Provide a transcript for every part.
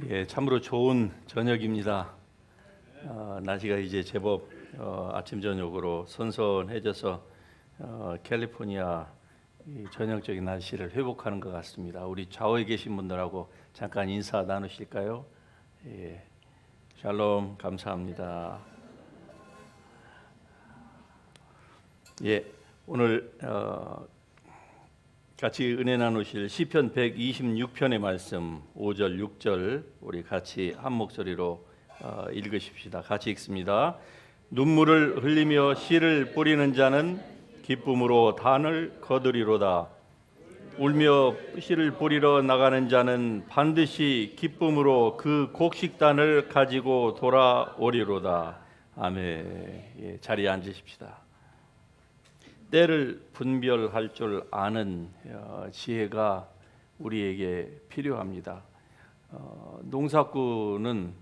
예, 참으로 좋은 저녁입니다. 날씨가 이제 제법 아침 저녁으로 선선해져서 캘리포니아 이 전형적인 날씨를 회복하는 것 같습니다. 우리 좌우에 계신 분들하고 잠깐 인사 나누실까요? 예, 샬롬, 감사합니다. 예, 오늘 같이 은혜 나누실 시편 126편의 말씀 5절 6절 우리 같이 한 목소리로 읽으십시다. 같이 읽습니다. 눈물을 흘리며 씨를 뿌리는 자는 기쁨으로 단을 거두리로다. 울며 씨를 뿌리러 나가는 자는 반드시 기쁨으로 그 곡식단을 가지고 돌아오리로다. 아멘. 예, 자리에 앉으십시다. 때를 분별할 줄 아는 지혜가 우리에게 필요합니다. 농사꾼은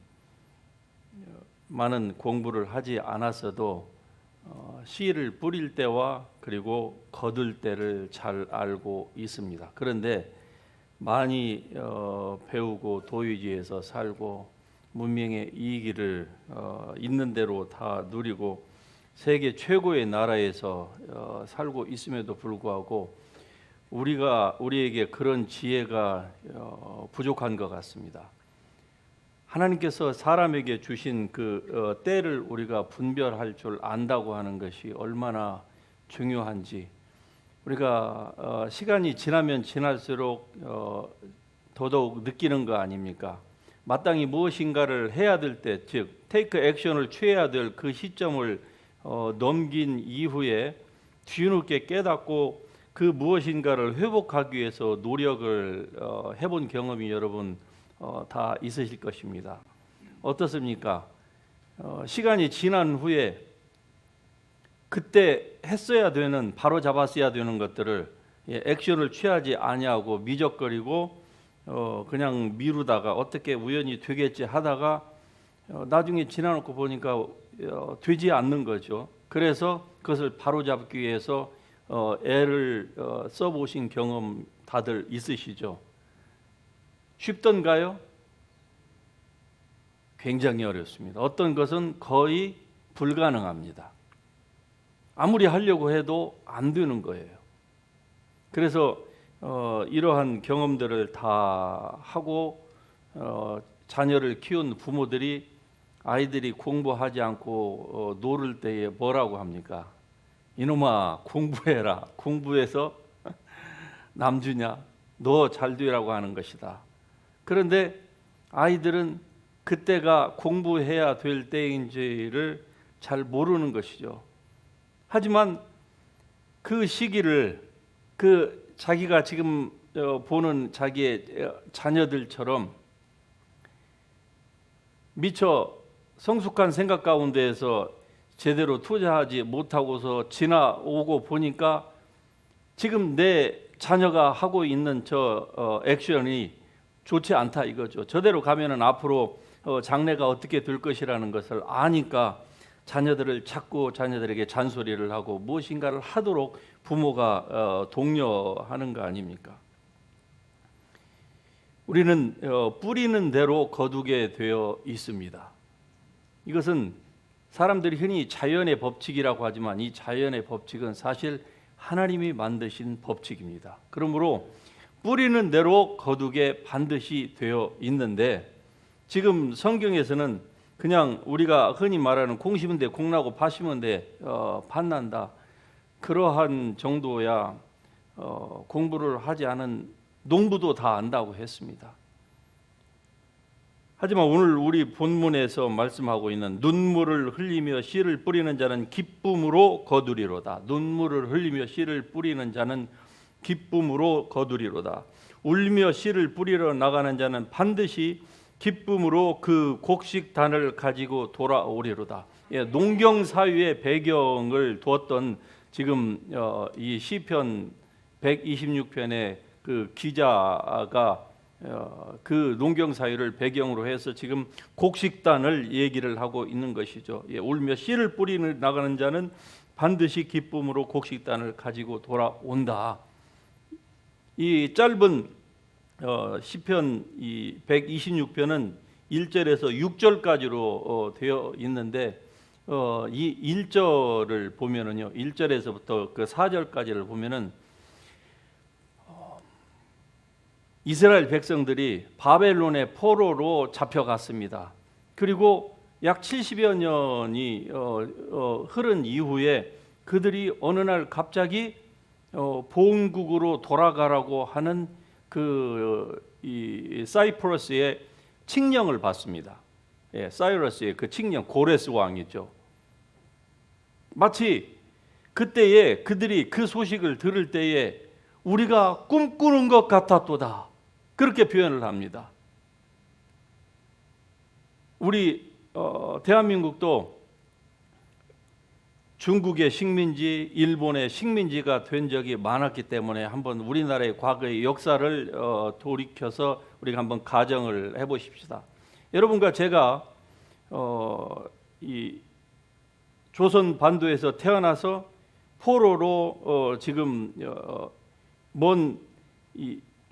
많은 공부를 하지 않았어도 씨를 뿌릴 때와 그리고 거둘 때를 잘 알고 있습니다. 그런데 많이 배우고 도유지에서 살고 문명의 이익을 있는 대로 다 누리고 세계 최고의 나라에서 살고 있음에도 불구하고 우리에게 그런 지혜가 부족한 것 같습니다. 하나님께서 사람에게 주신 그 때를 우리가 분별할 줄 안다고 하는 것이 얼마나 중요한지 우리가 시간이 지나면 지날수록 더더욱 느끼는 거 아닙니까? 마땅히 무엇인가를 해야 될 때, 즉 테이크 액션을 취해야 될 그 시점을 넘긴 이후에 뒤늦게 깨닫고 그 무엇인가를 회복하기 위해서 노력을 해본 경험이 여러분 다 있으실 것입니다. 어떻습니까? 시간이 지난 후에 그때 했어야 되는 바로 잡았어야 되는 것들을 액션을 취하지 아니하고 미적거리고 그냥 미루다가 어떻게 우연히 되겠지 하다가 나중에 지나놓고 보니까 되지 않는 거죠. 그래서 그것을 바로잡기 위해서 애를 써보신 경험 다들 있으시죠? 쉽던가요? 굉장히 어렵습니다. 어떤 것은 거의 불가능합니다. 아무리 하려고 해도 안 되는 거예요. 그래서 이러한 경험들을 다 하고 자녀를 키운 부모들이 아이들이 공부하지 않고 놀을 때에 뭐라고 합니까? 이놈아 공부해라. 공부해서 남주냐? 너 잘 되라고 하는 것이다. 그런데 아이들은 그때가 공부해야 될 때인지를 잘 모르는 것이죠. 하지만 그 시기를 그 자기가 지금 보는 자기의 자녀들처럼 미처 성숙한 생각 가운데에서 제대로 투자하지 못하고서 지나오고 보니까 지금 내 자녀가 하고 있는 저 액션이 좋지 않다 이거죠. 저대로 가면은 앞으로 장래가 어떻게 될 것이라는 것을 아니까 자녀들을 자꾸 자녀들에게 잔소리를 하고 무엇인가를 하도록 부모가 독려하는 거 아닙니까? 우리는 뿌리는 대로 거두게 되어 있습니다. 이것은 사람들이 흔히 자연의 법칙이라고 하지만 이 자연의 법칙은 사실 하나님이 만드신 법칙입니다. 그러므로 뿌리는 대로 거두게 반드시 되어 있는데 지금 성경에서는 그냥 우리가 흔히 말하는 공 심은 데 공 나고 밭 심은 데 밭 난다. 그러한 정도야 공부를 하지 않은 농부도 다 안다고 했습니다. 하지만 오늘 우리 본문에서 말씀하고 있는 눈물을 흘리며 씨를 뿌리는 자는 기쁨으로 거두리로다. 눈물을 흘리며 씨를 뿌리는 자는 기쁨으로 거두리로다. 울며 씨를 뿌리러 나가는 자는 반드시 기쁨으로 그 곡식단을 가지고 돌아오리로다. 농경 사회의 배경을 두었던 지금 이 시편 126편의 그 기자가 그 농경 사회를 배경으로 해서 지금 곡식단을 얘기를 하고 있는 것이죠. 울며 씨를 뿌리는 나가는 자는 반드시 기쁨으로 곡식단을 가지고 돌아온다. 이 짧은 시편 이 126편은 1절에서 6절까지로 되어 있는데 이 1절을 보면은요, 1절에서부터 그 4절까지를 보면은 이스라엘 백성들이 바벨론의 포로로 잡혀갔습니다. 그리고 약 70여 년이 흐른 이후에 그들이 어느 날 갑자기 본국으로 돌아가라고 하는 이 사이프러스의 칙령을 받습니다. 예, 사이러스의 그 칙령, 고레스 왕이죠. 마치 그때에 그들이 그 소식을 들을 때에 우리가 꿈꾸는 것 같았도다, 그렇게 표현을 합니다. 우리 대한민국도 중국의 식민지, 일본의 식민지가 된 적이 많았기 때문에 한번 우리나라의 과거의 역사를 돌이켜서 우리가 한번 가정을 해보십시다. 여러분과 제가 이 조선 반도에서 태어나서 포로로 지금 먼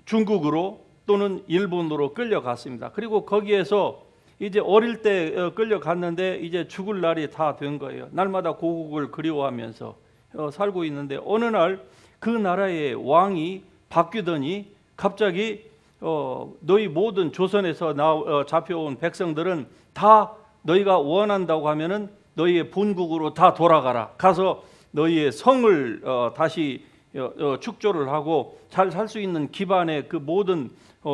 중국으로 또는 일본으로 끌려갔습니다. 그리고 거기에서 이제 어릴 때 끌려갔는데 이제 죽을 날이 다 된 거예요. 날마다 고국을 그리워하면서 살고 있는데 어느 날 그 나라의 왕이 바뀌더니 갑자기 너희 모든 조선에서 잡혀온 백성들은 다 너희가 원한다고 하면은 너희의 본국으로 다 돌아가라. 가서 너희의 성을 다시 축조를 하고 잘 살 수 있는 기반의 그 모든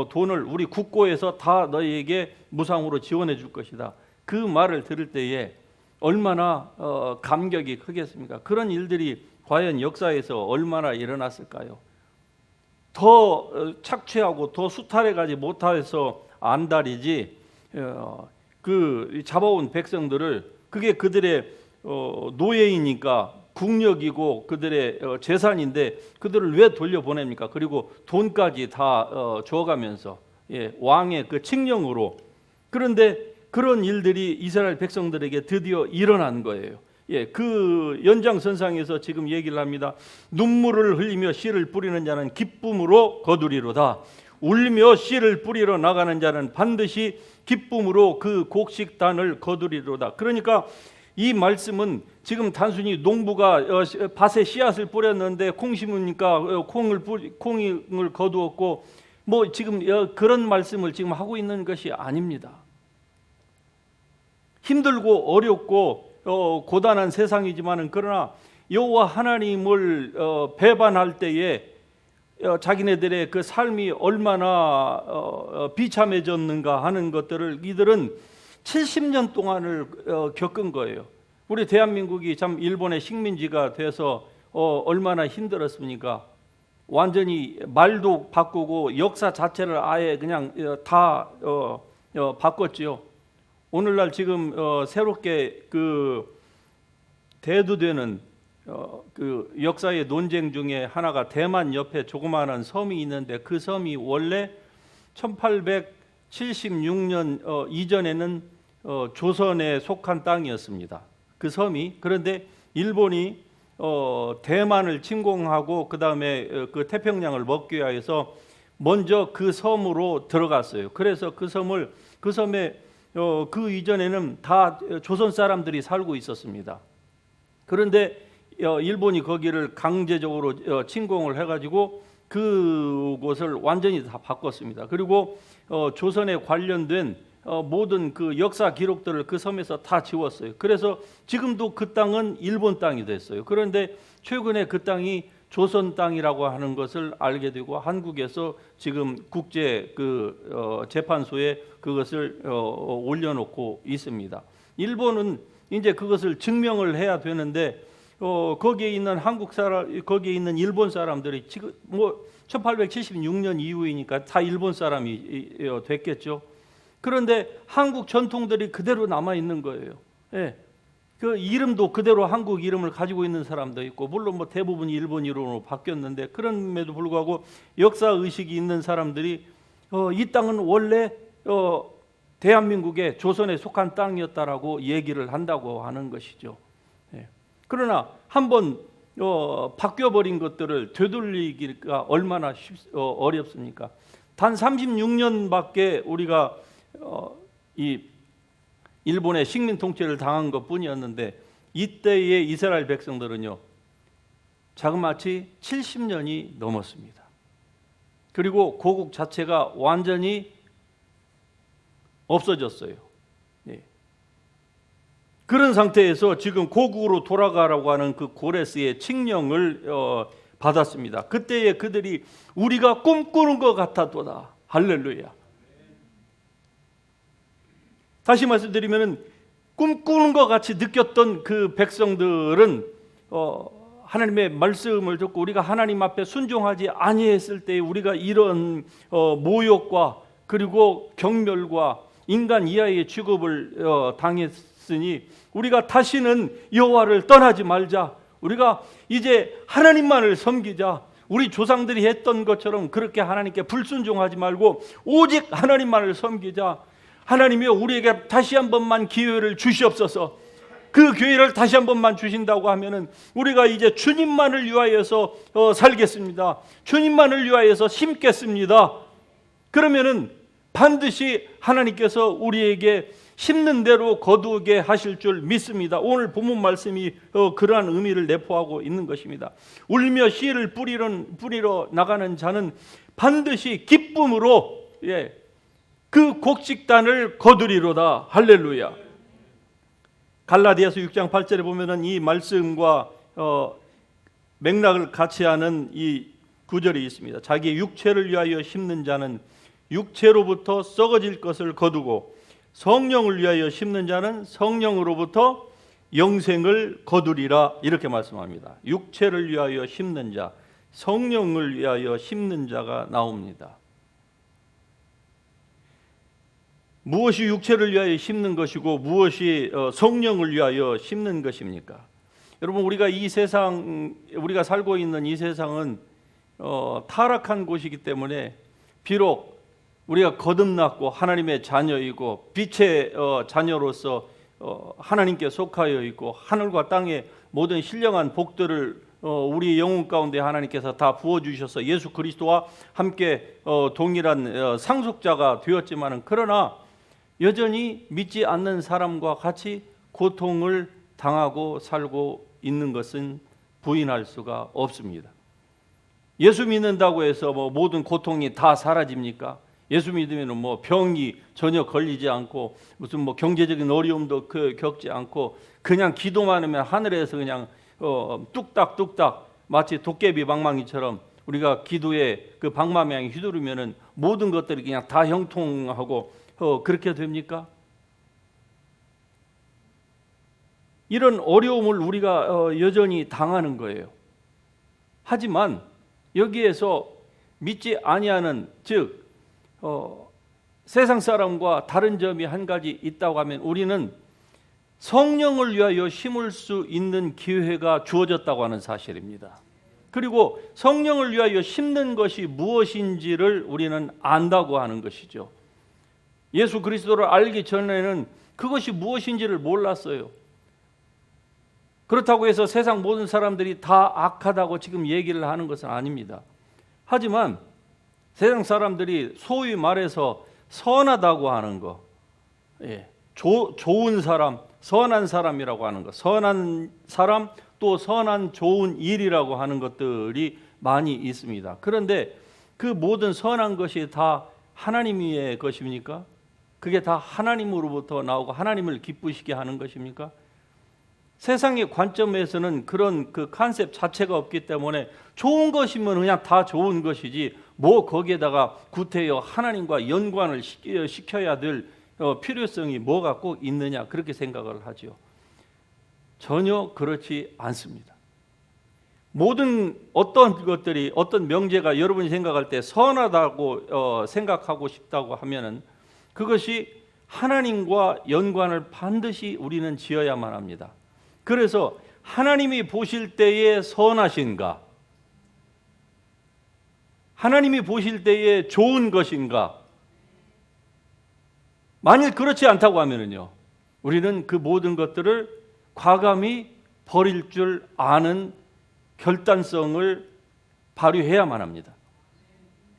돈을 우리 국고에서 다 너희에게 무상으로 지원해 줄 것이다. 그 말을 들을 때에 얼마나 감격이 크겠습니까? 그런 일들이 과연 역사에서 얼마나 일어났을까요? 더 착취하고 더 수탈해가지 못해서 안달이지, 그 잡아온 백성들을, 그게 그들의 노예이니까 국력이고 그들의 재산인데 그들을 왜 돌려보냅니까? 그리고 돈까지 다 줘가면서, 왕의 그 칙령으로. 그런데 그런 일들이 이스라엘 백성들에게 드디어 일어난 거예요. 그 연장선상에서 지금 얘기를 합니다. 눈물을 흘리며 씨를 뿌리는 자는 기쁨으로 거두리로다. 울며 씨를 뿌리러 나가는 자는 반드시 기쁨으로 그 곡식단을 거두리로다. 그러니까 이 말씀은 지금 단순히 농부가 밭에 씨앗을 뿌렸는데 콩 심으니까 콩을 거두었고 뭐 지금 그런 말씀을 지금 하고 있는 것이 아닙니다. 힘들고 어렵고 고단한 세상이지만은, 그러나 여호와 하나님을 배반할 때에 자기네들의 그 삶이 얼마나 비참해졌는가 하는 것들을 이들은 70년 동안을 겪은 거예요. 우리 대한민국이 참 일본의 식민지가 돼서 얼마나 힘들었습니까? 완전히 말도 바꾸고 역사 자체를 아예 그냥 다 바꿨지요. 오늘날 지금 새롭게 그 대두되는 그 역사의 논쟁 중에 하나가 대만 옆에 조그마한 섬이 있는데 그 섬이 원래 1876년 이전에는 조선에 속한 땅이었습니다. 그 섬이. 그런데 일본이 대만을 침공하고 그 다음에 그 태평양을 먹기 위해서 먼저 그 섬으로 들어갔어요. 그래서 그 섬에 그 이전에는 다 조선 사람들이 살고 있었습니다. 그런데 일본이 거기를 강제적으로 침공을 해가지고 그곳을 완전히 다 바꿨습니다. 그리고 조선에 관련된 모든 그 역사 기록들을 그 섬에서 다 지웠어요. 그래서 지금도 그 땅은 일본 땅이 됐어요. 그런데 최근에 그 땅이 조선 땅이라고 하는 것을 알게 되고 한국에서 지금 국제 재판소에 그것을 올려놓고 있습니다. 일본은 이제 그것을 증명을 해야 되는데 거기에 있는 거기에 있는 일본 사람들이 지금 뭐 1876년 이후이니까 다 일본 사람이 됐겠죠. 그런데 한국 전통들이 그대로 남아 있는 거예요. 그 이름도 그대로 한국 이름을 가지고 있는 사람도 있고, 물론 뭐 대부분이 일본 이름으로 바뀌었는데 그럼에도 불구하고 역사 의식이 있는 사람들이 이 땅은 원래 대한민국의 조선에 속한 땅이었다라고 얘기를 한다고 하는 것이죠. 그러나 한번 바뀌어버린 것들을 되돌리기가 얼마나 어렵습니까? 단 36년밖에 우리가 이 일본의 식민 통치를 당한 것뿐이었는데 이때의 이스라엘 백성들은요 자그마치 70년이 넘었습니다. 그리고 고국 자체가 완전히 없어졌어요. 네. 그런 상태에서 지금 고국으로 돌아가라고 하는 그 고레스의 칙령을 받았습니다. 그때에 그들이 우리가 꿈꾸는 것 같았도다. 할렐루야. 다시 말씀드리면 꿈꾸는 것 같이 느꼈던 그 백성들은 하나님의 말씀을 듣고 우리가 하나님 앞에 순종하지 아니했을 때 우리가 이런 모욕과 그리고 경멸과 인간 이하의 취급을 당했으니 우리가 다시는 여호와를 떠나지 말자. 우리가 이제 하나님만을 섬기자. 우리 조상들이 했던 것처럼 그렇게 하나님께 불순종하지 말고 오직 하나님만을 섬기자. 하나님이여 우리에게 다시 한 번만 기회를 주시옵소서. 그 기회를 다시 한 번만 주신다고 하면은 우리가 이제 주님만을 위하여서 살겠습니다. 주님만을 위하여서 심겠습니다. 그러면은 반드시 하나님께서 우리에게 심는 대로 거두게 하실 줄 믿습니다. 오늘 본문 말씀이 그러한 의미를 내포하고 있는 것입니다. 울며 씨를 뿌리러 나가는 자는 반드시 기쁨으로 그 곡식단을 거두리로다. 할렐루야. 갈라디아서 6장 8절에 보면은 이 말씀과 맥락을 같이 하는 이 구절이 있습니다. 자기의 육체를 위하여 심는 자는 육체로부터 썩어질 것을 거두고 성령을 위하여 심는 자는 성령으로부터 영생을 거두리라. 이렇게 말씀합니다. 육체를 위하여 심는 자, 성령을 위하여 심는 자가 나옵니다. 무엇이 육체를 위하여 심는 것이고 무엇이 성령을 위하여 심는 것입니까? 여러분 우리가 우리가 살고 있는 이 세상은 타락한 곳이기 때문에 비록 우리가 거듭났고 하나님의 자녀이고 빛의 자녀로서 하나님께 속하여 있고 하늘과 땅의 모든 신령한 복들을 우리 영혼 가운데 하나님께서 다 부어주셔서 예수 그리스도와 함께 동일한 상속자가 되었지만은 그러나 여전히 믿지 않는 사람과 같이 고통을 당하고 살고 있는 것은 부인할 수가 없습니다. 예수 믿는다고 해서 모든 고통이 다 사라집니까? 예수 믿으면 병이 전혀 걸리지 않고 무슨 경제적인 어려움도 겪지 않고 그냥 기도만 하면 하늘에서 그냥 뚝딱뚝딱 마치 도깨비 방망이처럼 우리가 기도에 그 방망이 휘두르면은 모든 것들이 그냥 다 형통하고 그렇게 됩니까? 이런 어려움을 우리가 여전히 당하는 거예요. 하지만 여기에서 믿지 아니하는 즉 세상 사람과 다른 점이 한 가지 있다고 하면 우리는 성령을 위하여 심을 수 있는 기회가 주어졌다고 하는 사실입니다. 그리고 성령을 위하여 심는 것이 무엇인지를 우리는 안다고 하는 것이죠. 예수 그리스도를 알기 전에는 그것이 무엇인지를 몰랐어요. 그렇다고 해서 세상 모든 사람들이 다 악하다고 지금 얘기를 하는 것은 아닙니다. 하지만 세상 사람들이 소위 말해서 선하다고 하는 거, 좋은 사람, 선한 사람이라고 하는 것, 선한 사람 또 선한 좋은 일이라고 하는 것들이 많이 있습니다. 그런데 그 모든 선한 것이 다 하나님의 것입니까? 그게 다 하나님으로부터 나오고 하나님을 기쁘시게 하는 것입니까? 세상의 관점에서는 그런 그 컨셉 자체가 없기 때문에 좋은 것이면 그냥 다 좋은 것이지 거기에다가 구태여 하나님과 연관을 시켜야 될 필요성이 뭐가 꼭 있느냐 그렇게 생각을 하죠. 전혀 그렇지 않습니다. 모든 어떤 것들이 어떤 명제가 여러분이 생각할 때 선하다고 생각하고 싶다고 하면은 그것이 하나님과 연관을 반드시 우리는 지어야만 합니다. 그래서 하나님이 보실 때에 선하신가? 하나님이 보실 때에 좋은 것인가? 만일 그렇지 않다고 하면은요, 우리는 그 모든 것들을 과감히 버릴 줄 아는 결단성을 발휘해야만 합니다.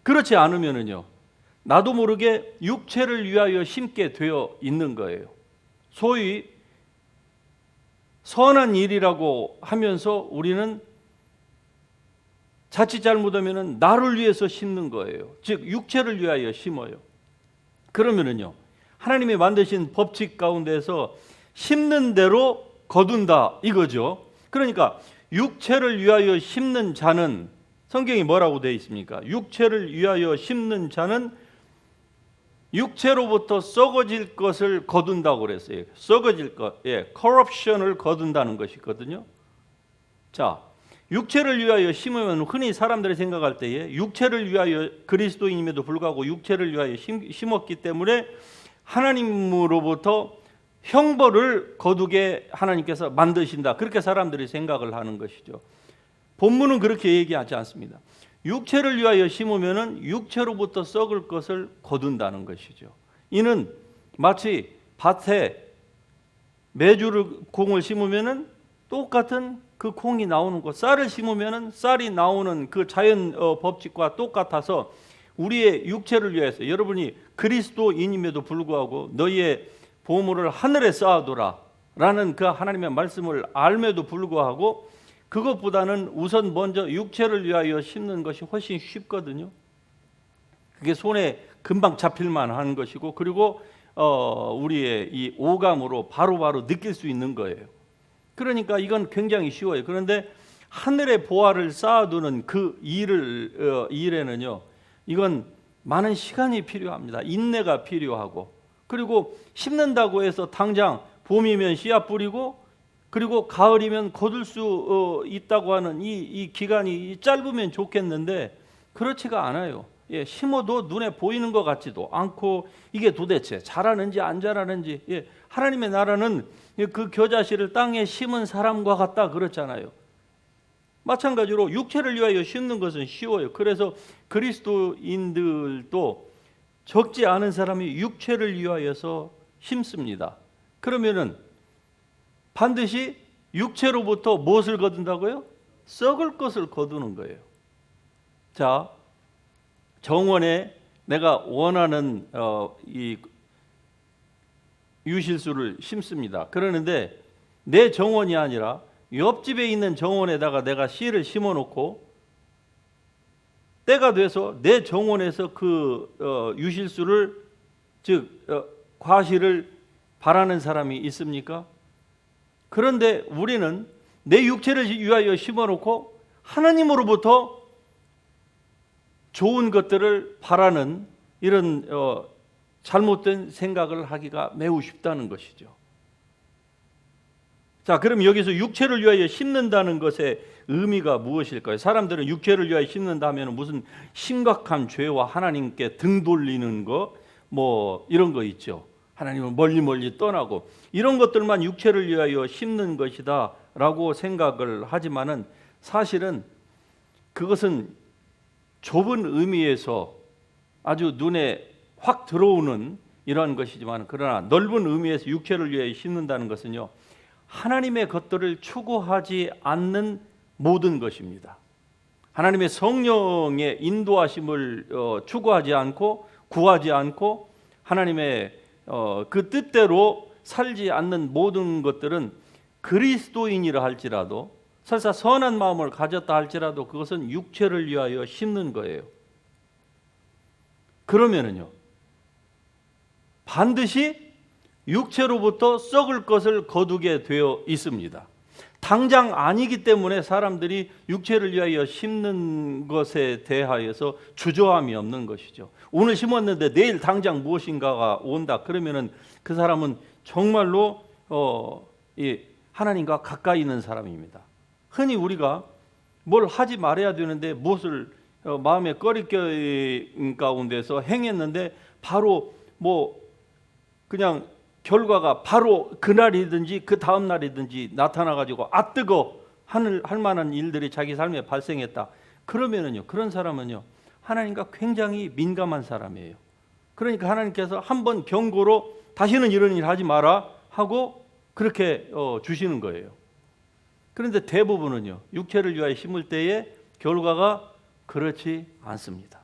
그렇지 않으면은요, 나도 모르게 육체를 위하여 심게 되어 있는 거예요. 소위 선한 일이라고 하면서 우리는 자칫 잘못하면 나를 위해서 심는 거예요. 즉 육체를 위하여 심어요. 그러면은요, 하나님이 만드신 법칙 가운데서 심는 대로 거둔다 이거죠. 그러니까 육체를 위하여 심는 자는, 성경이 뭐라고 되어 있습니까? 육체를 위하여 심는 자는 육체로부터 썩어질 것을 거둔다고 그랬어요. 썩어질 것, corruption을 거둔다는 것이거든요. 자, 육체를 위하여 심으면 흔히 사람들이 생각할 때에 육체를 위하여, 그리스도인임에도 불구하고 육체를 위하여 심었기 때문에 하나님으로부터 형벌을 거두게 하나님께서 만드신다, 그렇게 사람들이 생각을 하는 것이죠. 본문은 그렇게 얘기하지 않습니다. 육체를 위하여 심으면 육체로부터 썩을 것을 거둔다는 것이죠. 이는 마치 밭에 메주를 콩을 심으면 똑같은 그 콩이 나오는 것, 쌀을 심으면 쌀이 나오는 그 자연 법칙과 똑같아서 우리의 육체를 위해서, 여러분이 그리스도인임에도 불구하고 너희의 보물을 하늘에 쌓아두라 라는 그 하나님의 말씀을 알매도 불구하고 그것보다는 우선 먼저 육체를 위하여 심는 것이 훨씬 쉽거든요. 그게 손에 금방 잡힐만 한 것이고, 그리고 우리의 이 오감으로 바로바로 느낄 수 있는 거예요. 그러니까 이건 굉장히 쉬워요. 그런데 하늘의 보화를 쌓아두는 그 일에는요, 이건 많은 시간이 필요합니다. 인내가 필요하고, 그리고 심는다고 해서 당장 봄이면 씨앗 뿌리고 그리고 가을이면 거둘 수 있다고 하는 이 기간이 짧으면 좋겠는데 그렇지가 않아요. 심어도 눈에 보이는 것 같지도 않고, 이게 도대체 자라는지 안 자라는지, 하나님의 나라는 그 겨자씨를 땅에 심은 사람과 같다 그렇잖아요. 마찬가지로 육체를 위하여 심는 것은 쉬워요. 그래서 그리스도인들도 적지 않은 사람이 육체를 위하여서 심습니다. 그러면은 반드시 육체로부터 무엇을 거둔다고요? 썩을 것을 거두는 거예요. 자, 정원에 내가 원하는 이 유실수를 심습니다. 그러는데 내 정원이 아니라 옆집에 있는 정원에다가 내가 씨를 심어놓고 때가 돼서 내 정원에서 그 유실수를, 즉 과실을 바라는 사람이 있습니까? 그런데 우리는 내 육체를 위하여 심어놓고 하나님으로부터 좋은 것들을 바라는 이런 잘못된 생각을 하기가 매우 쉽다는 것이죠. 자, 그럼 여기서 육체를 위하여 심는다는 것의 의미가 무엇일까요? 사람들은 육체를 위하여 심는다 하면 무슨 심각한 죄와 하나님께 등 돌리는 거, 뭐 이런 거 있죠. 하나님을 멀리 떠나고 이런 것들만 육체를 위하여 심는 것이다 라고 생각을 하지만은, 사실은 그것은 좁은 의미에서 아주 눈에 확 들어오는 이러한 것이지만, 그러나 넓은 의미에서 육체를 위하여 심는다는 것은요, 하나님의 것들을 추구하지 않는 모든 것입니다. 하나님의 성령의 인도하심을 추구하지 않고 구하지 않고 하나님의 그 뜻대로 살지 않는 모든 것들은 그리스도인이라 할지라도, 설사 선한 마음을 가졌다 할지라도 그것은 육체를 위하여 심는 거예요. 그러면은요, 반드시 육체로부터 썩을 것을 거두게 되어 있습니다. 당장 아니기 때문에 사람들이 육체를 위하여 심는 것에 대하여서 주저함이 없는 것이죠. 오늘 심었는데 내일 당장 무엇인가가 온다 그러면은 그 사람은 정말로 하나님과 가까이 있는 사람입니다. 흔히 우리가 뭘 하지 말아야 되는데 무엇을 마음의 꺼리낌 가운데서 행했는데 바로 뭐 그냥 결과가 바로 그날이든지 그 다음 날이든지 나타나가지고 아 뜨거 할 만한 일들이 자기 삶에 발생했다. 그러면은요, 그런 사람은요 하나님과 굉장히 민감한 사람이에요. 그러니까 하나님께서 한번 경고로 다시는 이런 일 하지 마라 하고 그렇게 주시는 거예요. 그런데 대부분은요, 육체를 위하여 심을 때의 결과가 그렇지 않습니다.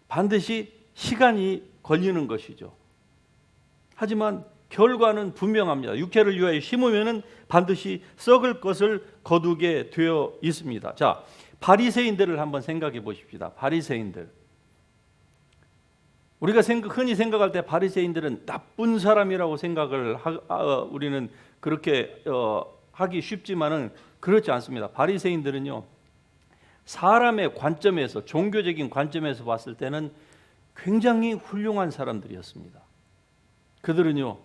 반드시 시간이 걸리는 것이죠. 하지만 결과는 분명합니다. 육체를 위하여 심으면은 반드시 썩을 것을 거두게 되어 있습니다. 자, 바리새인들을 한번 생각해 보십시다. 바리새인들. 우리가 흔히 생각할 때 바리새인들은 나쁜 사람이라고 생각을 우리는 그렇게 하기 쉽지만은 그렇지 않습니다. 바리새인들은요, 사람의 관점에서, 종교적인 관점에서 봤을 때는 굉장히 훌륭한 사람들이었습니다. 그들은요,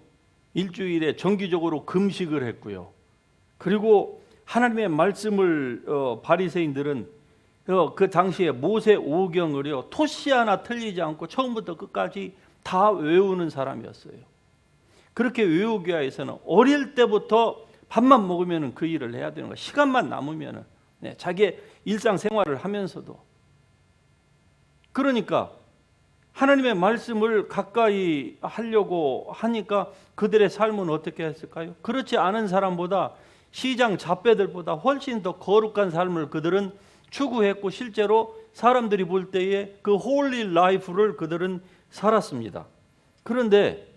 일주일에 정기적으로 금식을 했고요. 그리고 하나님의 말씀을 바리새인들은 그 당시에 모세 오경을요, 토시 하나 틀리지 않고 처음부터 끝까지 다 외우는 사람이었어요. 그렇게 외우기 위해서는 어릴 때부터 밥만 먹으면 그 일을 해야 되는 거예요. 시간만 남으면 자기의 일상생활을 하면서도. 그러니까 하나님의 말씀을 가까이 하려고 하니까 그들의 삶은 어떻게 했을까요? 그렇지 않은 사람보다, 시장 잡배들보다 훨씬 더 거룩한 삶을 그들은 추구했고, 실제로 사람들이 볼 때에 그 홀리 라이프를 그들은 살았습니다. 그런데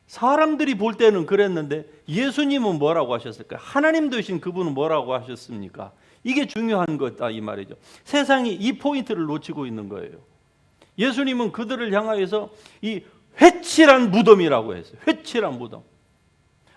사람들이 볼 때는 그랬는데 예수님은 뭐라고 하셨을까요? 하나님 되신 그분은 뭐라고 하셨습니까? 이게 중요한 거다 이 말이죠. 세상이 이 포인트를 놓치고 있는 거예요. 예수님은 그들을 향하여서 이 회칠한 무덤이라고 했어요. 회칠한 무덤.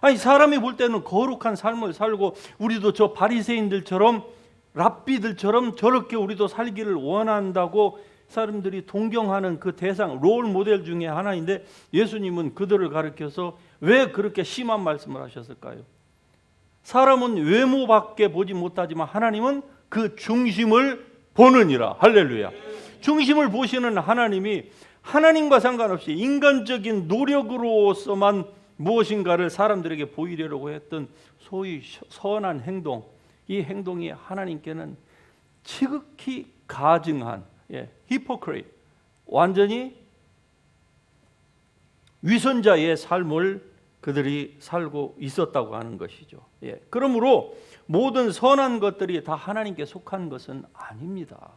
아니, 사람이 볼 때는 거룩한 삶을 살고, 우리도 저 바리새인들처럼, 랍비들처럼 저렇게 우리도 살기를 원한다고 사람들이 동경하는 그 대상, 롤 모델 중에 하나인데, 예수님은 그들을 가르쳐서 왜 그렇게 심한 말씀을 하셨을까요? 사람은 외모밖에 보지 못하지만 하나님은 그 중심을 보느니라. 할렐루야. 중심을 보시는 하나님이 하나님과 상관없이 인간적인 노력으로서만 무엇인가를 사람들에게 보이려고 했던 소위 선한 행동, 이 행동이 하나님께는 지극히 가증한 히포크레이트, 완전히 위선자의 삶을 그들이 살고 있었다고 하는 것이죠. 그러므로 모든 선한 것들이 다 하나님께 속한 것은 아닙니다.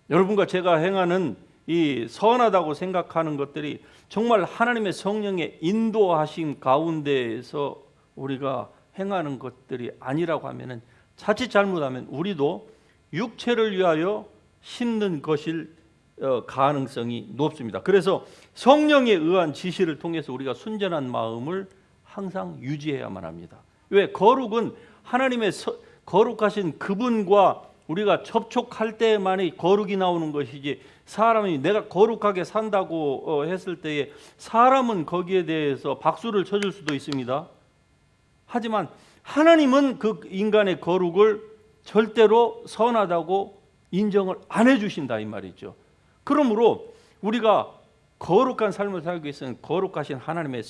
여러분과 제가 행하는 이 선하다고 생각하는 것들이 정말 하나님의 성령의 인도하심 가운데에서 우리가 행하는 것들이 아니라고 하면은, 자칫 잘못하면 우리도 육체를 위하여 심는 것일 가능성이 높습니다. 그래서 성령에 의한 지시를 통해서 우리가 순전한 마음을 항상 유지해야만 합니다. 왜? 거룩은 하나님의 거룩하신 그분과 우리가 접촉할 때만이 거룩이 나오는 것이지, 사람이 내가 거룩하게 산다고 했을 때에 사람은 거기에 대해서 박수를 쳐줄 수도 있습니다. 하지만 하나님은 그 인간의 거룩을 절대로 선하다고 인정을 안 해주신다 이 말이죠. 그러므로 우리가 거룩한 삶을 살기 위해서는 거룩하신 하나님의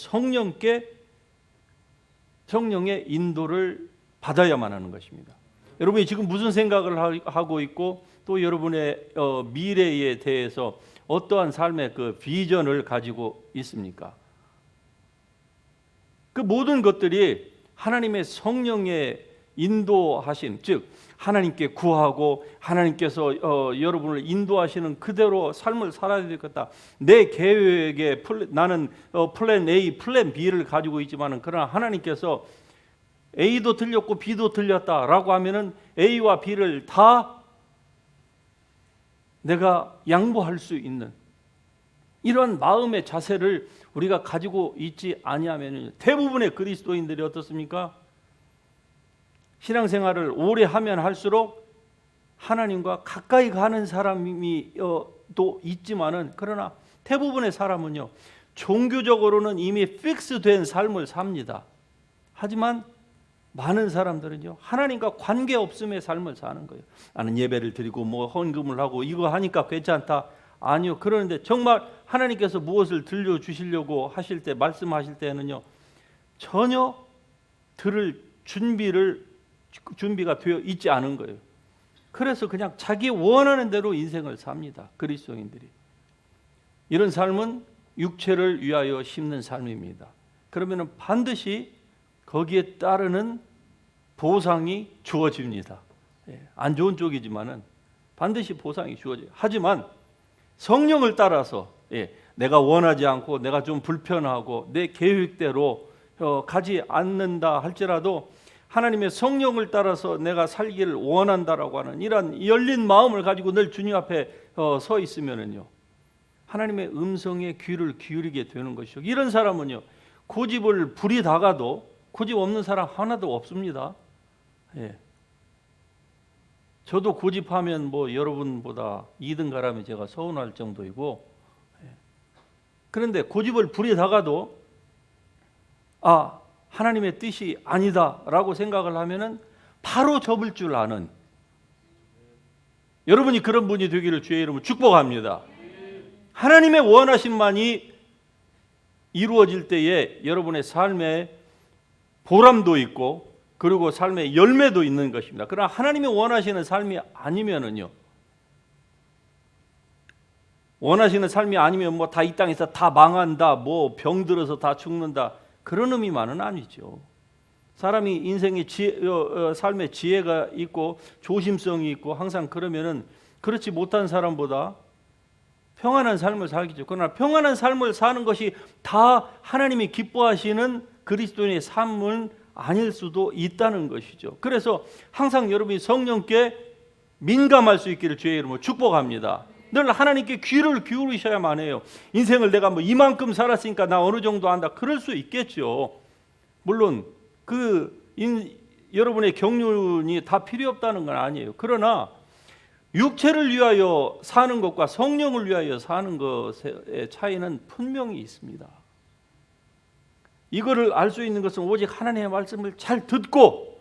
성령의 인도를 받아야만 하는 것입니다. 여러분이 지금 무슨 생각을 하고 있고, 또 여러분의 미래에 대해서 어떠한 삶의 그 비전을 가지고 있습니까? 그 모든 것들이 하나님의 성령의 인도하심, 즉 하나님께 구하고 하나님께서 여러분을 인도하시는 그대로 삶을 살아야 되겠다. 내 계획에 나는 플랜 A, 플랜 B를 가지고 있지만은, 그러나 하나님께서 A도 틀렸고 B도 틀렸다라고 하면은 A와 B를 다 내가 양보할 수 있는 이런 마음의 자세를 우리가 가지고 있지 아니하면, 대부분의 그리스도인들이 어떻습니까? 신앙생활을 오래 하면 할수록 하나님과 가까이 가는 사람이 또 있지만은, 그러나 대부분의 사람은요, 종교적으로는 이미 픽스된 삶을 삽니다. 하지만 많은 사람들은요, 하나님과 관계없음의 삶을 사는 거예요. 나는 예배를 드리고 뭐 헌금을 하고 이거 하니까 괜찮다. 아니요. 그러는데 정말 하나님께서 무엇을 들려주시려고 하실 때, 말씀하실 때는요, 전혀 들을 준비가 되어 있지 않은 거예요. 그래서 그냥 자기 원하는 대로 인생을 삽니다. 그리스도인들이. 이런 삶은 육체를 위하여 심는 삶입니다. 그러면 반드시 거기에 따르는 보상이 주어집니다. 안 좋은 쪽이지만은 반드시 보상이 주어져요. 하지만 성령을 따라서 내가 원하지 않고 내가 좀 불편하고 내 계획대로 가지 않는다 할지라도 하나님의 성령을 따라서 내가 살기를 원한다라고 하는 이런 열린 마음을 가지고 늘 주님 앞에 서 있으면은요, 하나님의 음성에 귀를 기울이게 되는 것이죠. 이런 사람은요, 고집을 부리다가도 고집 없는 사람 하나도 없습니다. 저도 고집하면 뭐 여러분보다 2등가라면 제가 서운할 정도이고, 그런데 고집을 부리다가도 하나님의 뜻이 아니다라고 생각을 하면은 바로 접을 줄 아는, 여러분이 그런 분이 되기를 주의 이름으로 축복합니다. 하나님의 원하심만이 이루어질 때에 여러분의 삶에 보람도 있고 그리고 삶의 열매도 있는 것입니다. 그러나 하나님이 원하시는 삶이 아니면은요, 원하시는 삶이 아니면 뭐 다 이 땅에서 다 망한다, 뭐 병들어서 다 죽는다, 그런 의미만은 아니죠. 사람이 인생의 삶의 지혜가 있고 조심성이 있고 항상 그러면은 그렇지 못한 사람보다 평안한 삶을 살겠죠. 그러나 평안한 삶을 사는 것이 다 하나님이 기뻐하시는 그리스도인의 삶은 아닐 수도 있다는 것이죠. 그래서 항상 여러분이 성령께 민감할 수 있기를 주의 이름으로 축복합니다. 늘 하나님께 귀를 기울이셔야만 해요. 인생을 내가 뭐 이만큼 살았으니까 나 어느 정도 안다, 그럴 수 있겠죠. 물론 여러분의 경륜이 다 필요 없다는 건 아니에요. 그러나 육체를 위하여 사는 것과 성령을 위하여 사는 것의 차이는 분명히 있습니다. 이거를 알 수 있는 것은 오직 하나님의 말씀을 잘 듣고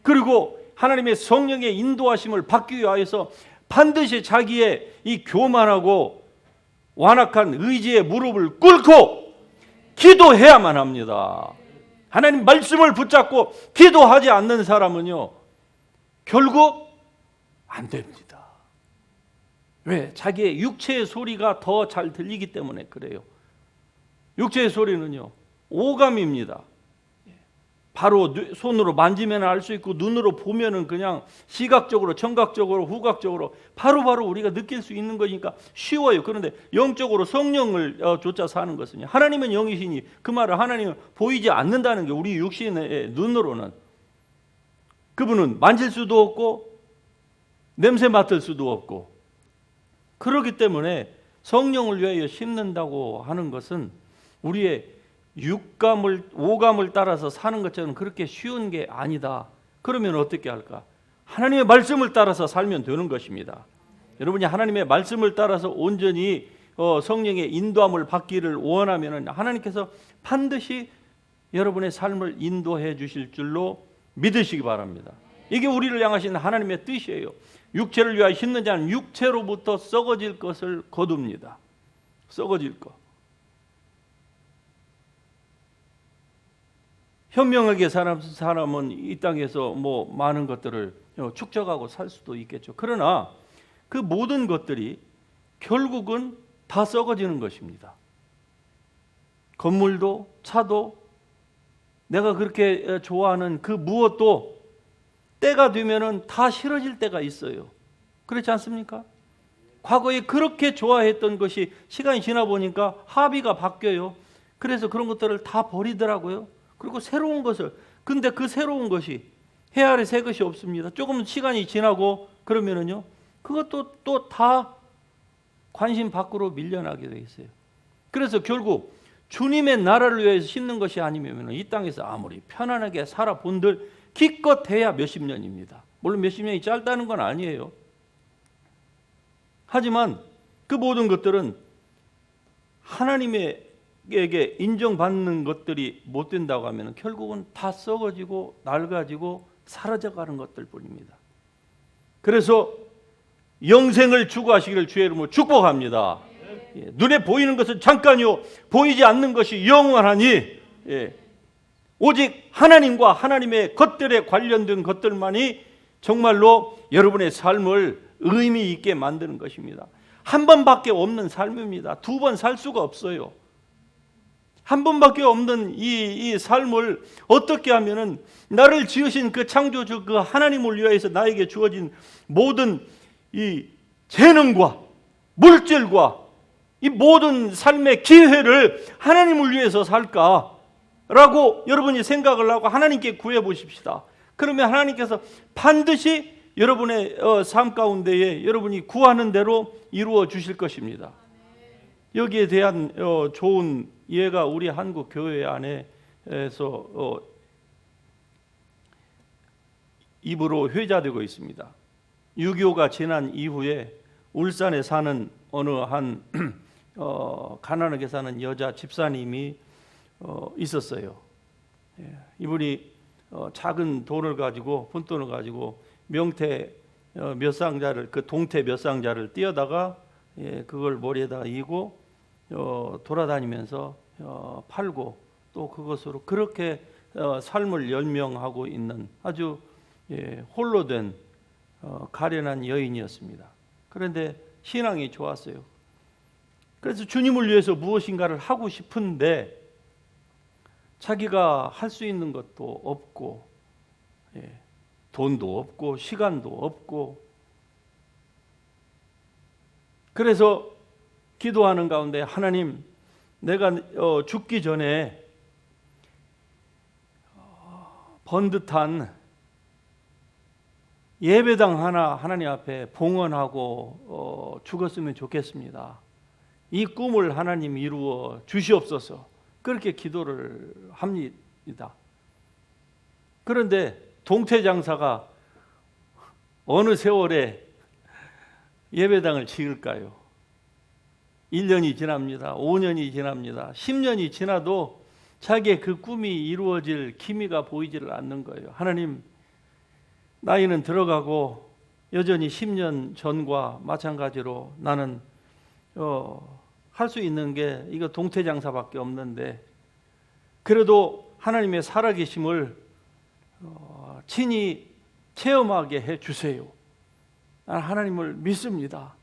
그리고 하나님의 성령의 인도하심을 받기 위하여서 반드시 자기의 이 교만하고 완악한 의지의 무릎을 꿇고 기도해야만 합니다. 하나님 말씀을 붙잡고 기도하지 않는 사람은요, 결국 안 됩니다. 왜? 자기의 육체의 소리가 더 잘 들리기 때문에 그래요. 육체의 소리는요, 오감입니다. 바로 손으로 만지면 알 수 있고 눈으로 보면은 그냥 시각적으로, 청각적으로, 후각적으로 바로바로 우리가 느낄 수 있는 거니까 쉬워요. 그런데 영적으로 성령을 쫓아 사는 것은요, 하나님은 영이시니 그 말은 하나님은 보이지 않는다는 게 우리 육신의 눈으로는, 그분은 만질 수도 없고 냄새 맡을 수도 없고, 그렇기 때문에 성령을 위하여 심는다고 하는 것은 우리의 오감을 따라서 사는 것처럼 그렇게 쉬운 게 아니다. 그러면 어떻게 할까? 하나님의 말씀을 따라서 살면 되는 것입니다. 여러분이 하나님의 말씀을 따라서 온전히 성령의 인도함을 받기를 원하면 하나님께서 반드시 여러분의 삶을 인도해 주실 줄로 믿으시기 바랍니다. 이게 우리를 향하신 하나님의 뜻이에요. 육체를 위하여 심는 자는 육체로부터 썩어질 것을 거둡니다. 썩어질 것. 현명하게 사람은 이 땅에서 뭐 많은 것들을 축적하고 살 수도 있겠죠. 그러나 그 모든 것들이 결국은 다 썩어지는 것입니다. 건물도, 차도, 내가 그렇게 좋아하는 그 무엇도 때가 되면은 다 싫어질 때가 있어요. 그렇지 않습니까? 과거에 그렇게 좋아했던 것이 시간이 지나 보니까 합의가 바뀌어요. 그래서 그런 것들을 다 버리더라고요. 그리고 새로운 것을, 근데 그 새로운 것이 해 아래 새 것이 없습니다. 조금 시간이 지나고 그러면은요, 그것도 또 다 관심 밖으로 밀려나게 돼 있어요. 그래서 결국 주님의 나라를 위해서 심는 것이 아니면 이 땅에서 아무리 편안하게 살아본들 기껏해야 몇십 년입니다. 물론 몇십 년이 짧다는 건 아니에요. 하지만 그 모든 것들은 하나님에게 인정받는 것들이 못 된다고 하면 결국은 다 썩어지고 낡아지고 사라져가는 것들 뿐입니다. 그래서 영생을 추구하시기를 주의 이름으로 축복합니다. 눈에 보이는 것은 잠깐이요 보이지 않는 것이 영원하니, 오직 하나님과 하나님의 것들에 관련된 것들만이 정말로 여러분의 삶을 의미 있게 만드는 것입니다. 한 번밖에 없는 삶입니다. 두 번 살 수가 없어요. 한 번밖에 없는 이 삶을 어떻게 하면은 나를 지으신 그 창조주 그 하나님을 위하여서 나에게 주어진 모든 이 재능과 물질과 이 모든 삶의 기회를 하나님을 위해서 살까라고 여러분이 생각을 하고 하나님께 구해 보십시다. 그러면 하나님께서 반드시 여러분의 삶 가운데에 여러분이 구하는 대로 이루어 주실 것입니다. 여기에 대한 좋은 예가 우리 한국 교회 안에서 입으로 회자되고 있습니다. 6.25가 지난 이후에 울산에 사는 어느 한 가난하게 사는 여자 집사님이 있었어요. 이분이 작은 돈을 가지고 푼돈을 가지고 명태 몇 상자를 그 동태 몇 상자를 띄어다가 그걸 머리에다 이고 돌아다니면서 팔고 또 그것으로 그렇게 삶을 연명하고 있는 아주 홀로 된 가련한 여인이었습니다. 그런데 신앙이 좋았어요. 그래서 주님을 위해서 무엇인가를 하고 싶은데 자기가 할 수 있는 것도 없고 돈도 없고 시간도 없고 그래서 기도하는 가운데 하나님 내가 죽기 전에 번듯한 예배당 하나 하나님 앞에 봉헌하고 죽었으면 좋겠습니다. 이 꿈을 하나님 이루어 주시옵소서. 그렇게 기도를 합니다. 그런데 동태장사가 어느 세월에 예배당을 지을까요? 1년이 지납니다. 5년이 지납니다. 10년이 지나도 자기의 그 꿈이 이루어질 기미가 보이지를 않는 거예요. 하나님, 나이는 들어가고 여전히 10년 전과 마찬가지로 나는 할 수 있는 게 이거 동태장사밖에 없는데 그래도 하나님의 살아계심을 친히 체험하게 해주세요. 나는 하나님을 믿습니다.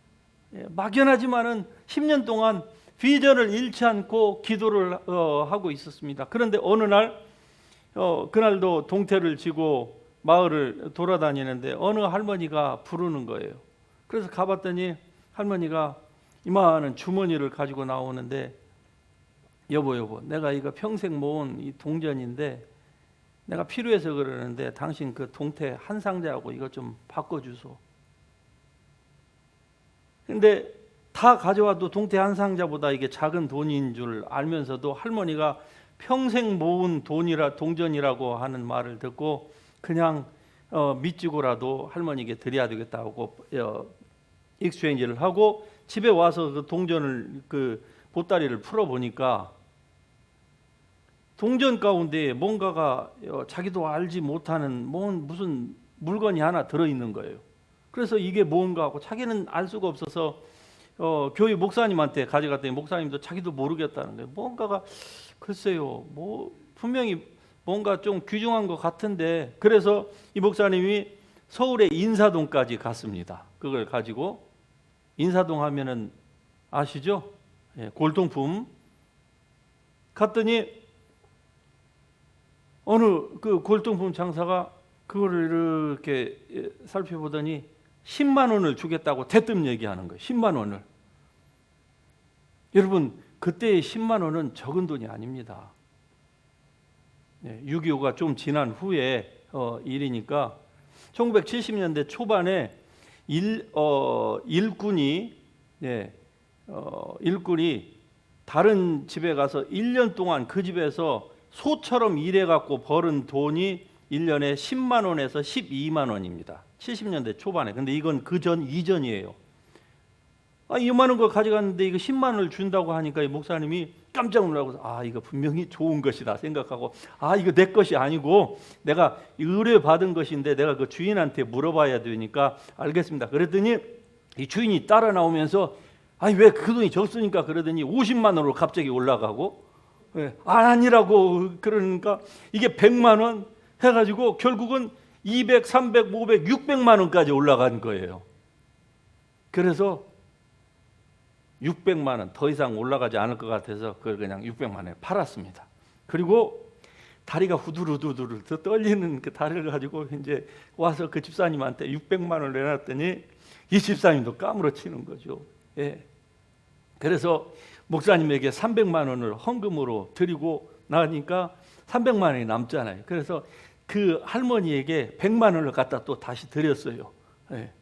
막연하지만은 10년 동안 비전을 잃지 않고 기도를 하고 있었습니다. 그런데 어느 날 그날도 동태를 지고 마을을 돌아다니는데 어느 할머니가 부르는 거예요. 그래서 가봤더니 할머니가 이만한 주머니를 가지고 나오는데 여보 내가 이거 평생 모은 이 동전인데 내가 필요해서 그러는데 당신 그 동태 한 상자하고 이거 좀 바꿔주소. 근데 다 가져와도 동태 한 상자보다 이게 작은 돈인 줄 알면서도 할머니가 평생 모은 동전이라고 하는 말을 듣고 그냥 믿지고라도 할머니에게 드려야 되겠다고 익스체인지를 하고 집에 와서 그 동전을 그 보따리를 풀어보니까 동전 가운데 뭔가가 자기도 알지 못하는 무슨 물건이 하나 들어있는 거예요. 그래서 이게 뭔가 하고 자기는 알 수가 없어서 교회 목사님한테 가져갔더니 목사님도 자기도 모르겠다는 거예요. 뭔가가 글쎄요, 분명히 뭔가 좀 귀중한 것 같은데 그래서 이 목사님이 서울의 인사동까지 갔습니다. 그걸 가지고 인사동 하면은 아시죠? 골동품 갔더니 어느 그 골동품 장사가 그거를 이렇게 살펴보더니 10만 원을 주겠다고 대뜸 얘기하는 거예요. 10만 원을. 여러분 그때의 10만 원은 적은 돈이 아닙니다. 6.25가 좀 지난 후에 일이니까 1970년대 초반에 일꾼이 다른 집에 가서 1년 동안 그 집에서 소처럼 일해갖고 벌은 돈이 1년에 10만 원에서 12만 원입니다. 70년대 초반에. 근데 이건 이전이에요. 이만한 거 가져갔는데 이거 10만 원을 준다고 하니까 이 목사님이 깜짝 놀라고 이거 분명히 좋은 것이다 생각하고 이거 내 것이 아니고 내가 의뢰받은 것인데 내가 그 주인한테 물어봐야 되니까 알겠습니다. 그랬더니 이 주인이 따라 나오면서 왜 그 돈이 적으니까 그러더니 50만 원으로 갑자기 올라가고 아니라고 그러니까 이게 100만 원 해가지고 결국은 200, 300, 500, 600만 원까지 올라간 거예요. 그래서 600만 원 더 이상 올라가지 않을 것 같아서 그걸 그냥 600만 원에 팔았습니다. 그리고 다리가 후두루두두루 떨리는 그 다리를 가지고 이제 와서 그 집사님한테 600만 원을 내놨더니 이 집사님도 까무러치는 거죠. 예. 그래서 목사님에게 300만 원을 헌금으로 드리고 나니까 300만 원이 남잖아요. 그래서 그 할머니에게 100만 원을 갖다 또 다시 드렸어요. 예.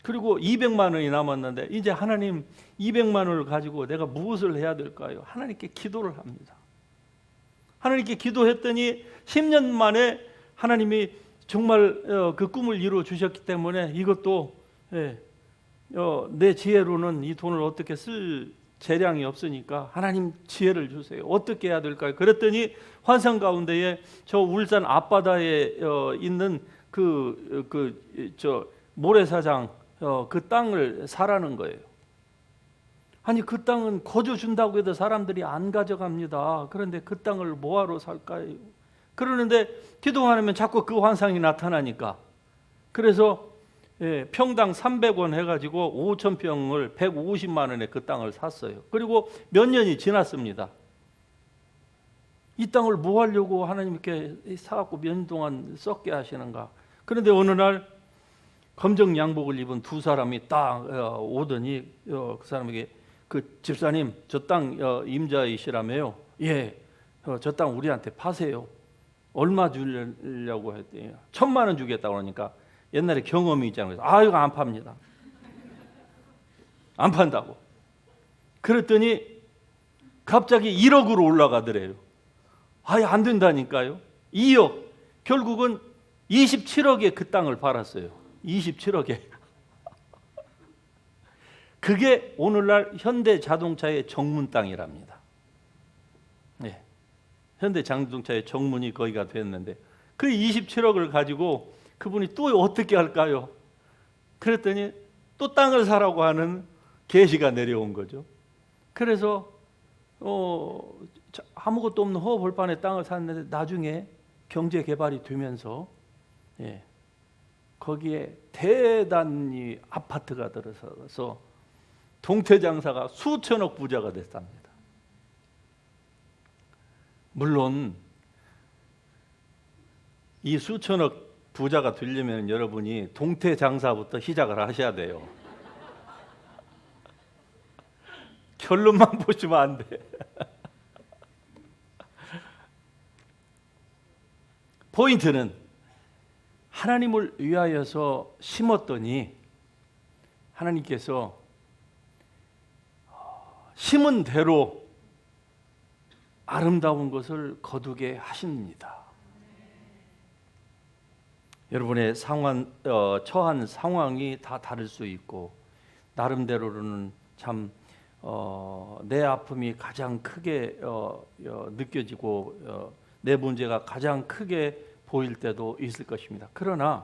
그리고 200만 원이 남았는데 이제 하나님 200만 원을 가지고 내가 무엇을 해야 될까요? 하나님께 기도를 합니다. 하나님께 기도했더니 10년 만에 하나님이 정말 그 꿈을 이루어 주셨기 때문에 이것도 내 지혜로는 이 돈을 어떻게 쓸 재량이 없으니까 하나님 지혜를 주세요. 어떻게 해야 될까요? 그랬더니 환상 가운데에 저 울산 앞바다에 있는 저 모래사장 그 땅을 사라는 거예요. 아니 그 땅은 거저 준다고 해도 사람들이 안 가져갑니다. 그런데 그 땅을 뭐하러 살까요? 그러는데 기도하면 자꾸 그 환상이 나타나니까 그래서 평당 300원 해가지고 5,000평을 150만 원에 그 땅을 샀어요. 그리고 몇 년이 지났습니다. 이 땅을 뭐 하려고 하나님께 사갖고 몇 년 동안 썩게 하시는가. 그런데 어느 날 검정 양복을 입은 두 사람이 딱 오더니 그 사람에게 그 집사님 저 땅 임자이시라며요. 예, 저 땅 우리한테 파세요. 얼마 주려고 했더니 1,000만 원 주겠다고 하니까 옛날에 경험이 있잖아요. 이거 안 팝니다. 안 판다고. 그랬더니 갑자기 1억으로 올라가더래요. 안 된다니까요. 2억. 결국은 27억에 그 땅을 팔았어요. 27억에. 그게 오늘날 현대자동차의 정문 땅이랍니다. 네. 현대자동차의 정문이 거기가 됐는데 그 27억을 가지고 그분이 또 어떻게 할까요? 그랬더니 또 땅을 사라고 하는 계시가 내려온 거죠. 그래서 아무것도 없는 허벌판에 땅을 샀는데 나중에 경제 개발이 되면서 거기에 대단히 아파트가 들어서서 동태장사가 수천억 부자가 됐답니다. 물론 이 수천억 부자가 되려면 여러분이 동태장사부터 시작을 하셔야 돼요. 결론만 보시면 안 돼. 포인트는 하나님을 위하여서 심었더니 하나님께서 심은 대로 아름다운 것을 거두게 하십니다. 여러분의 처한 상황이 다 다를 수 있고 나름대로는 참 내 아픔이 가장 크게 느껴지고 내 문제가 가장 크게 보일 때도 있을 것입니다. 그러나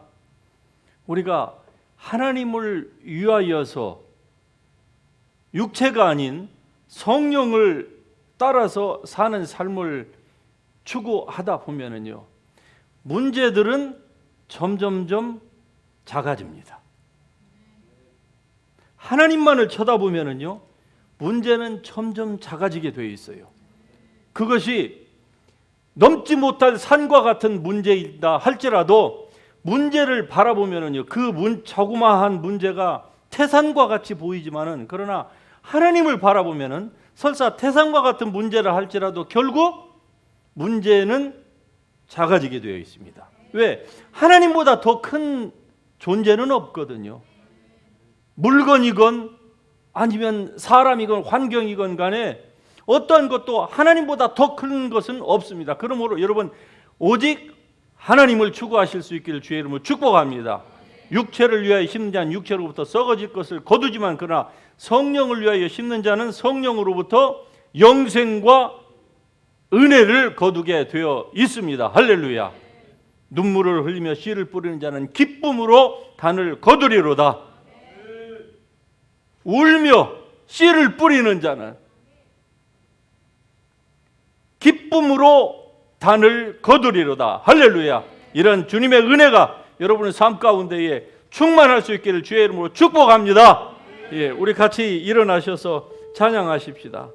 우리가 하나님을 위하여서 육체가 아닌 성령을 따라서 사는 삶을 추구하다 보면은요, 문제들은 점점점 작아집니다. 하나님만을 쳐다보면은요, 문제는 점점 작아지게 되어 있어요. 그것이 넘지 못할 산과 같은 문제이다 할지라도 문제를 바라보면은요, 그 자그마한 문제가 태산과 같이 보이지만은 그러나 하나님을 바라보면은 설사 태산과 같은 문제를 할지라도 결국 문제는 작아지게 되어 있습니다. 왜? 하나님보다 더 큰 존재는 없거든요. 물건이건 아니면 사람이건 환경이건 간에 어떠한 것도 하나님보다 더 큰 것은 없습니다. 그러므로 여러분 오직 하나님을 추구하실 수 있기를 주의 이름으로 축복합니다. 육체를 위하여 심는 자는 육체로부터 썩어질 것을 거두지만 그러나 성령을 위하여 심는 자는 성령으로부터 영생과 은혜를 거두게 되어 있습니다. 할렐루야. 눈물을 흘리며 씨를 뿌리는 자는 기쁨으로 단을 거두리로다. 울며 씨를 뿌리는 자는 기쁨으로 단을 거두리로다. 할렐루야. 이런 주님의 은혜가 여러분의 삶 가운데에 충만할 수 있기를 주의 이름으로 축복합니다. 우리 같이 일어나셔서 찬양하십시다.